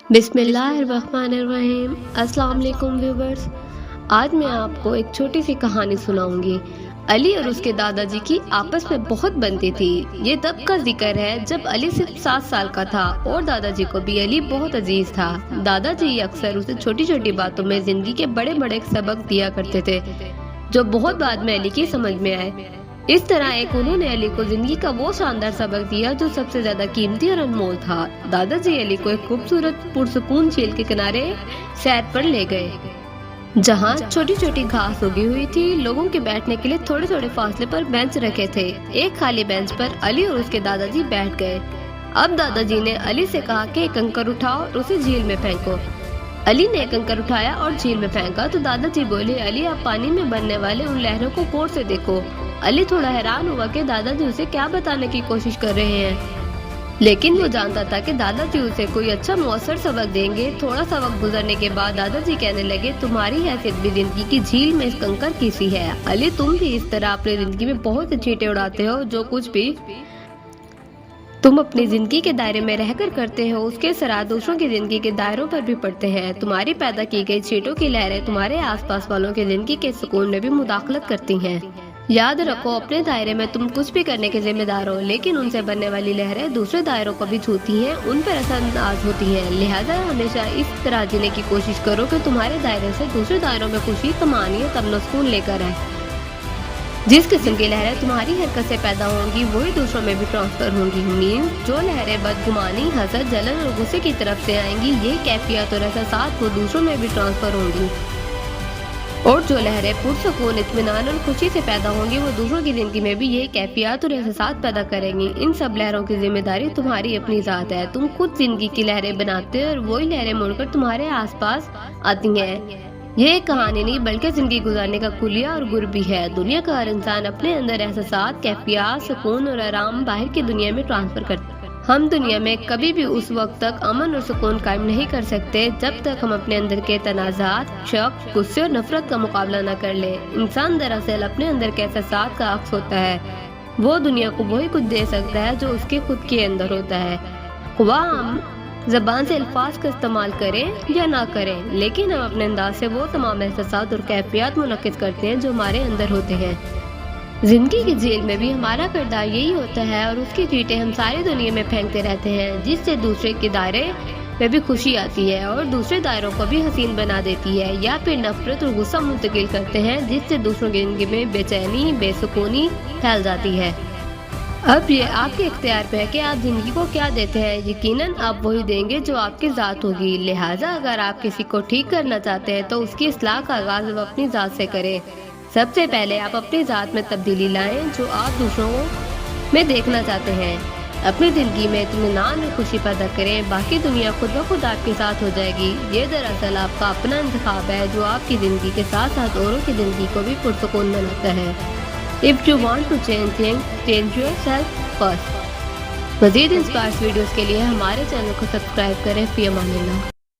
बिस्मिल्लाहिर्रहमानिर्रहीम। अस्सलाम वालेकुम व्यूवर्स। आज मैं आपको एक छोटी सी कहानी सुनाऊंगी। अली और उसके दादाजी की आपस में बहुत बनती थी। ये तब का जिक्र है जब अली सिर्फ 7 साल का था और दादाजी को भी अली बहुत अजीज था। दादाजी अक्सर उसे छोटी छोटी बातों में जिंदगी के बड़े बड़े सबक दिया करते थे जो बहुत बाद में अली की समझ में आए। इस तरह एक उन्होंने अली को जिंदगी का वो शानदार सबक दिया जो सबसे ज्यादा कीमती और अनमोल था। दादाजी अली को एक खूबसूरत पुरसुकून झील के किनारे सैर पर ले गए जहाँ छोटी छोटी घास उगी हुई थी। लोगों के बैठने के लिए थोड़े थोड़े फासले पर बेंच रखे थे। एक खाली बेंच पर अली और उसके दादाजी बैठ गए। अब दादाजी ने अली से कहा कि एक कंकर उठाओ और उसे झील में फेंको। अली ने कंकर उठाया और झील में फेंका तो दादाजी बोले, अली आप पानी में बनने वाले उन लहरों को गौर से देखो। अली थोड़ा हैरान हुआ कि दादाजी उसे क्या बताने की कोशिश कर रहे हैं, लेकिन वो जानता था कि दादाजी उसे कोई अच्छा मौसर सबक देंगे। थोड़ा सा वक्त गुजरने के बाद दादाजी कहने लगे, तुम्हारी हैसियत भी जिंदगी की झील में इस कंकर की सी है। अली तुम भी इस तरह अपनी जिंदगी में बहुत से छींटे उड़ाते हो। जो कुछ भी तुम अपनी जिंदगी के दायरे में रहकर करते हो उसके असरात दूसरों की जिंदगी के दायरों पर भी पड़ते हैं। तुम्हारी पैदा की गई छींटों की लहरें तुम्हारे आसपास वालों की जिंदगी के सुकून में भी मुदाखलत करती हैं। याद रखो, अपने दायरे में तुम कुछ भी करने के जिम्मेदार हो, लेकिन उनसे बनने वाली लहरें दूसरे दायरों को भी छूती हैं, उन पर असरअंदाज होती हैं। लिहाजा हमेशा इस तरह जीने की कोशिश करो कि तुम्हारे दायरे से दूसरे दायरों में खुशी, तमानी और तमन्नो सुकून लेकर आए। जिस किस्म की लहरें तुम्हारी हरकत से पैदा होंगी वही दूसरों में भी ट्रांसफर होंगी। मीन्स जो लहरें बदगुमानी, हसद, जलन और गुस्से की तरफ से आएंगी, ये कैफियत और एहसास वो दूसरों में भी ट्रांसफर होंगी। और जो लहरें पुरसुकून, इत्मीनान और खुशी से पैदा होंगी वो दूसरों की जिंदगी में भी ये कैफियत और एहसास पैदा करेंगी। इन सब लहरों की जिम्मेदारी तुम्हारी अपनी जात है। तुम खुद जिंदगी की लहरें बनाते हो और वही लहरें मुड़कर तुम्हारे आसपास आती हैं। ये एक कहानी नहीं बल्कि जिंदगी गुजारने का कुलिया और गुर भी है। दुनिया का हर इंसान अपने अंदर एहसास, कैफियत, सुकून और आराम बाहर की दुनिया में ट्रांसफर करता है। हम दुनिया में कभी भी उस वक्त तक अमन और सुकून कायम नहीं कर सकते जब तक हम अपने अंदर के तनाज़ात, शक, गुस्से और नफरत का मुकाबला न कर ले। इंसान दरअसल अपने अंदर के एहसास का अक्स होता है। वो दुनिया को वही कुछ दे सकता है जो उसके खुद के अंदर होता है। वह हम जबान से अल्फाज का इस्तेमाल करें या ना करें, लेकिन हम अपने अंदाज से वो तमाम एहसास और कैफियत मुनक्किद करते हैं जो हमारे अंदर होते हैं। जिंदगी की झील में भी हमारा किरदार यही होता है और उसकी चींटें हम सारी दुनिया में फेंकते रहते हैं, जिससे दूसरे के दायरे में भी खुशी आती है और दूसरे दायरों को भी हसीन बना देती है, या फिर नफरत और गुस्सा मुंतकिल करते हैं जिससे दूसरों की जिंदगी में बेचैनी, बेसुकूनी फैल जाती है। अब ये आपके इख्तियार पे है कि आप जिंदगी को क्या देते हैं। यकीनन आप वही देंगे जो आपकी ज़ात होगी। लिहाजा अगर आप किसी को ठीक करना चाहते हैं तो उसकी इस्लाह का आगाज़ अपनी ज़ात से करें। सबसे पहले आप अपनी ज़ात में तब्दीली लाएं जो आप दूसरों में देखना चाहते हैं। अपनी ज़िंदगी में इत्मीनान और खुशी पैदा करें, बाकी दुनिया खुद ब खुद आपके साथ हो जाएगी। ये दरअसल आपका अपना इंतखाब है जो आपकी ज़िंदगी के साथ साथ औरों की ज़िंदगी को भी पुरसुकून बनाता है। If you want to change things, change yourself first। मज़ीद इंस्पायर्स वीडियोस के लिए हमारे चैनल को सब्सक्राइब करें। फ़ी अमानिल्लाह।